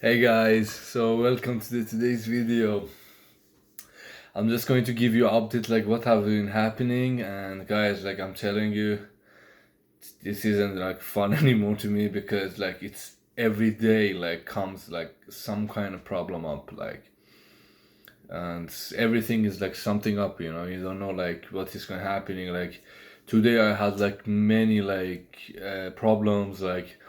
Hey guys, so welcome to today's video. I'm just going to give you an update like what have been happening, and guys, like I'm telling you, this isn't like fun anymore to me because like it's every day like comes like some kind of problem up and everything is like something up, you don't know like what is going to happening. Like today I had like many problems. Like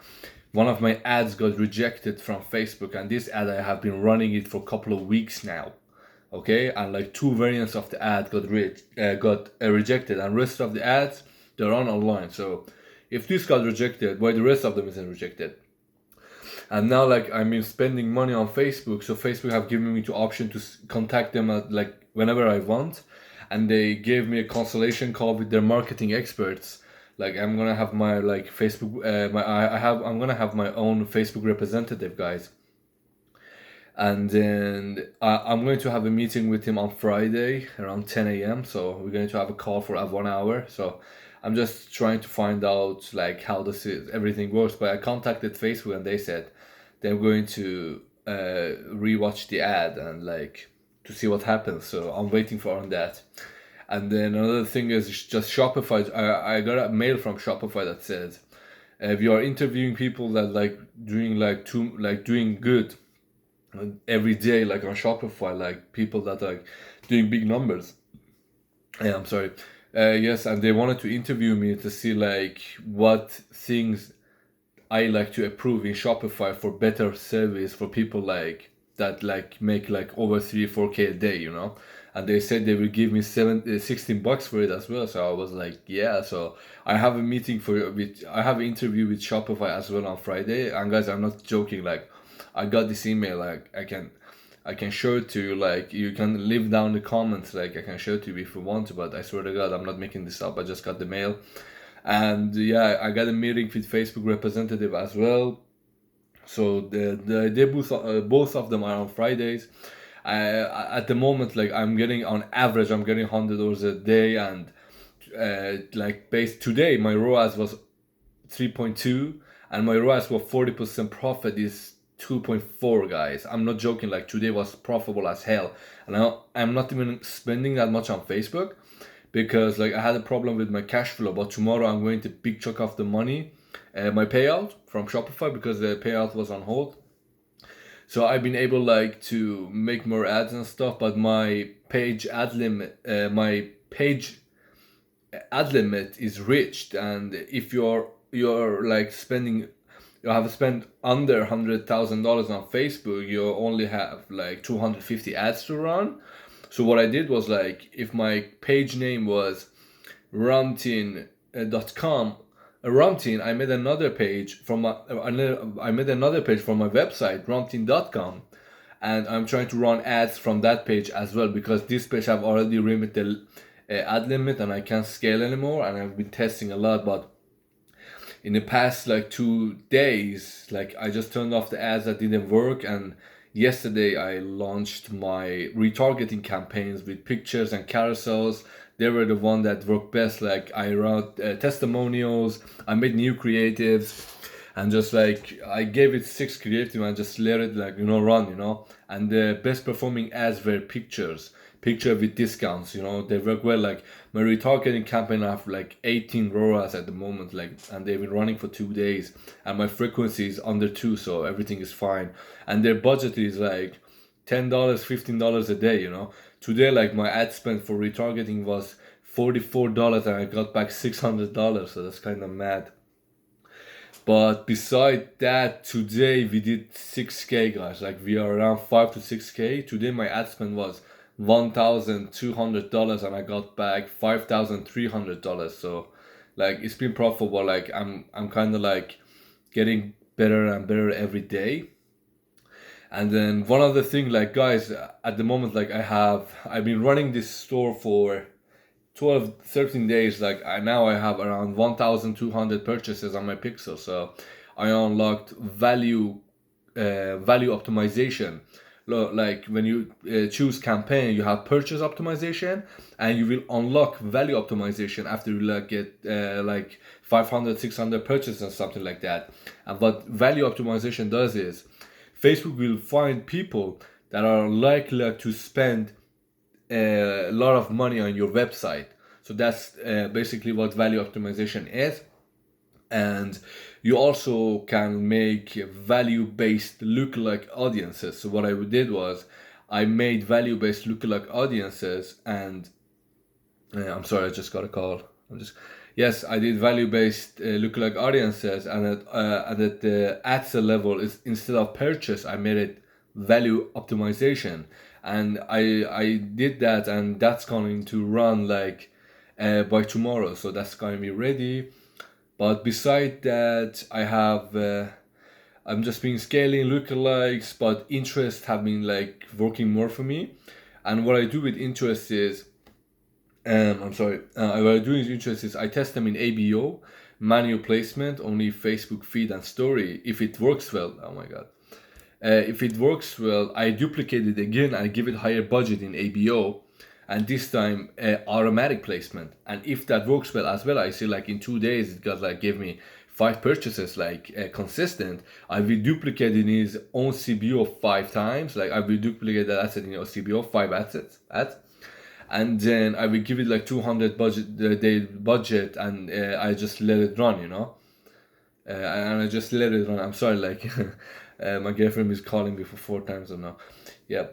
one of my ads got rejected from Facebook, and this ad I have been running it for a couple of weeks now. Okay, and like two variants of the ad got rejected, and rest of the ads they're on online. So if this got rejected, why the rest of them isn't rejected? And now like I've been spending money on Facebook, so Facebook have given me the option to contact them at like whenever I want, and they gave me a consultation call with their marketing experts. Like I'm gonna have my like Facebook, I'm gonna have my own Facebook representative, guys, and then I'm going to have a meeting with him on Friday around 10 a.m. So we're going to have a call for 1 hour. So I'm just trying to find out like how everything works. But I contacted Facebook and they said they're going to rewatch the ad and like to see what happens. So I'm waiting for on that. And then another thing is just Shopify. I got a mail from Shopify that says if you are interviewing people that like doing good every day like on Shopify, like people that are doing big numbers. Yeah, I'm sorry. Yes, and they wanted to interview me to see like what things I like to approve in Shopify for better service for people like that like make like over 3 4K a day, And they said they will give me 16 bucks for it as well. So I was like, yeah. So I have a meeting I have an interview with Shopify as well on Friday. And guys, I'm not joking. Like, I got this email. Like, I can show it to you. Like, you can leave down the comments. Like, I can show it to you if you want to. But I swear to God, I'm not making this up. I just got the mail. And yeah, I got a meeting with Facebook representative as well. So they both of them are on Fridays. At the moment, like on average, I'm getting $100 a day, and like based today, my ROAS was 3.2, and my ROAS for 40% profit is 2.4, guys. I'm not joking. Like today was profitable as hell, and I'm not even spending that much on Facebook because like I had a problem with my cash flow. But tomorrow I'm going to big chunk of the money, my payout from Shopify, because the payout was on hold. So I've been able like to make more ads and stuff, but my page ad limit is reached, and if you're like you have spent under $100,000 on Facebook, you only have like 250 ads to run. So what I did was like, if my page name was rumtin.com, Rumtin, I made another page from my website, rumtin.com, and I'm trying to run ads from that page as well, because this page I've already reached the ad limit and I can't scale anymore, and I've been testing a lot. But in the past like 2 days, like I just turned off the ads that didn't work, and yesterday I launched my retargeting campaigns with pictures and carousels. They were the one that worked best. Like I wrote testimonials, I made new creatives, and just like I gave it 6 creative and just let it like run. And the best performing ads were picture with discounts. They work well. Like my retargeting campaign, I have like 18 ROAS at the moment, like, and they've been running for 2 days, and my frequency is under 2, so everything is fine. And their budget is like $10, $15 a day. Today, like my ad spend for retargeting was $44, and I got back $600, so that's kind of mad. But beside that, today we did 6K, guys. Like we are around 5 to 6K. Today my ad spend was $1,200, and I got back $5,300. So like it's been profitable. Like I'm kind of like getting better and better every day. And then one other thing, like guys, at the moment, like I've been running this store for 12 13 days. Like I have around 1,200 purchases on my pixel. So I unlocked value optimization. Like when you choose campaign, you have purchase optimization, and you will unlock value optimization after you like get like 500 600 purchases and something like that. And what value optimization does is, Facebook will find people that are likely to spend a lot of money on your website. So that's basically what value optimization is. And you also can make value-based lookalike audiences. So what I did was I made value-based lookalike audiences, and I'm sorry, I just got a call. Yes, I did value-based lookalike audiences, and at the ad set level is instead of purchase, I made it value optimization, and I did that, and that's going to run like by tomorrow. So that's going to be ready. But beside that, I'm just been scaling lookalikes, but interest have been like working more for me. And what I do with interest is, what I do with interest is I test them in ABO, manual placement, only Facebook feed and story. If it works well, oh my god. If it works well, I duplicate it again and give it higher budget in ABO, and this time automatic placement. And if that works well as well, I see like in 2 days it got like gave me 5 purchases like consistent. I will duplicate in his own CBO 5 times. Like I will duplicate that asset in your CBO 5 assets, and then I will give it like 200 day budget, and I just let it run, and I just let it run. I'm sorry, like my girlfriend is calling me for 4 times or now. Yeah.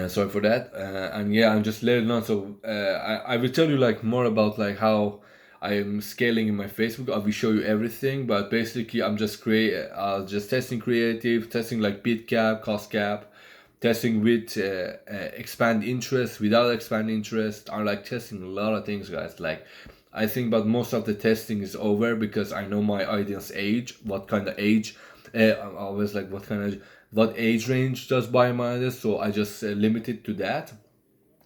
Sorry for that. And yeah, I'm just letting on. So I will tell you like more about like how I'm scaling in my Facebook. I will show you everything, but basically I'm just just testing creative, testing like bid cap, cost cap, testing with expand interest, without expand interest. I'm like testing a lot of things, guys. Like I think, but most of the testing is over because I know my audience age, what kind of age. I'm always like what age range does buy my audience, so I just limit it to that,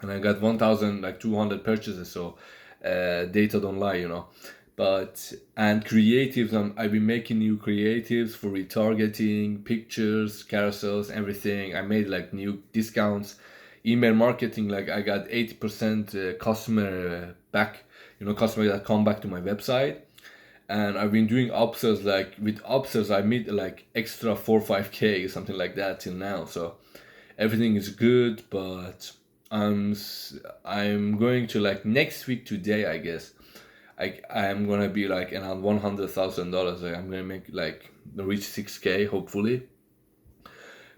and I got 1,200 purchases. So data don't lie, But and creatives, I've been making new creatives for retargeting, pictures, carousels, everything. I made like new discounts, email marketing. Like I got 80% customer back, customers that come back to my website. And I've been doing upsells. Like with upsells, I made like extra 4 or 5K, something like that till now. So everything is good, but I'm going to like next week today, I guess. I'm gonna be like around $100,000. Like I'm gonna make like reach 6K hopefully.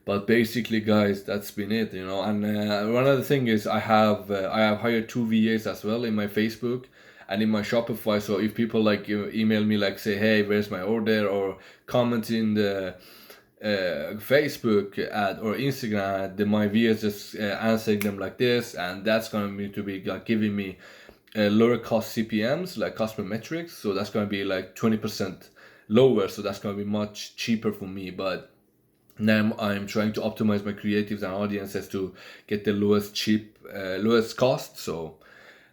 But basically, guys, that's been it, And one other thing is I have hired 2 VAs as well in my Facebook and in my Shopify. So if people like email me like say, hey, where's my order, or comment in the Facebook ad or Instagram ad, then my VAs just answering them like this, and that's going to be like giving me lower cost CPMs, like customer metrics. So that's going to be like 20% lower. So that's going to be much cheaper for me. But now I'm trying to optimize my creatives and audiences to get the lowest cost. So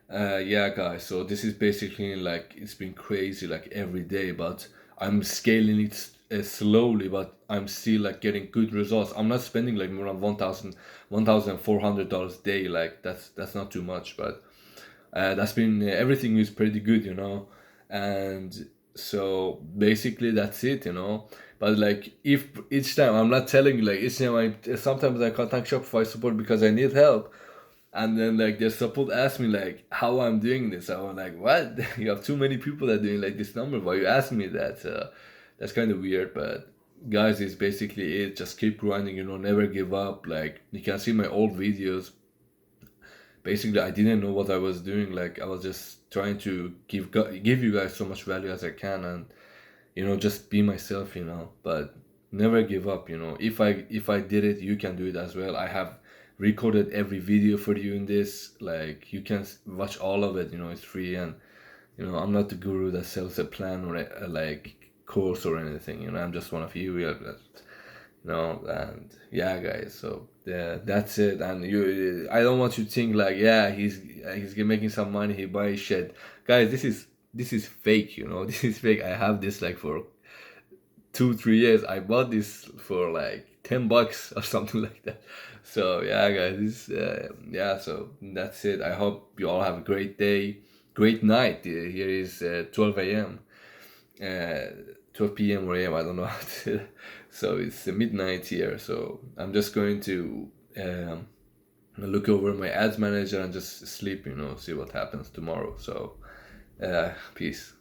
yeah, guys. So this is basically like it's been crazy like every day, but I'm scaling it slowly, but I'm still like getting good results. I'm not spending like more than $1,400 a day. Like that's not too much, but that's been everything is pretty good, and so basically that's it, but like if each time I'm not telling you, like each time sometimes I contact Shopify support because I need help, and then like the support asks me like how I'm doing this. I'm like, what? You have too many people that are doing like this number, why you ask me that? That's kind of weird, but guys, it's basically it. Just keep grinding, never give up. Like you can see my old videos. Basically, I didn't know what I was doing. Like I was just trying to give you guys so much value as I can, and just be myself, but never give up. If I did it, you can do it as well. I have recorded every video for you in this. Like you can watch all of it. It's free, and I'm not the guru that sells a plan or a like course or anything. I'm just one of you. And yeah, guys, so that's it. And I don't want you to think like, yeah, he's making some money, he buys shit. Guys, this is fake. This is fake. I have this like for 2-3 years. I bought this for like $10 or something like that. So yeah, guys, yeah, so that's it. I hope you all have a great day, great night. Here is 12 a.m. 12 p.m. or a.m. I don't know how to So it's midnight here, so I'm just going to look over my ads manager and just sleep, see what happens tomorrow. So peace.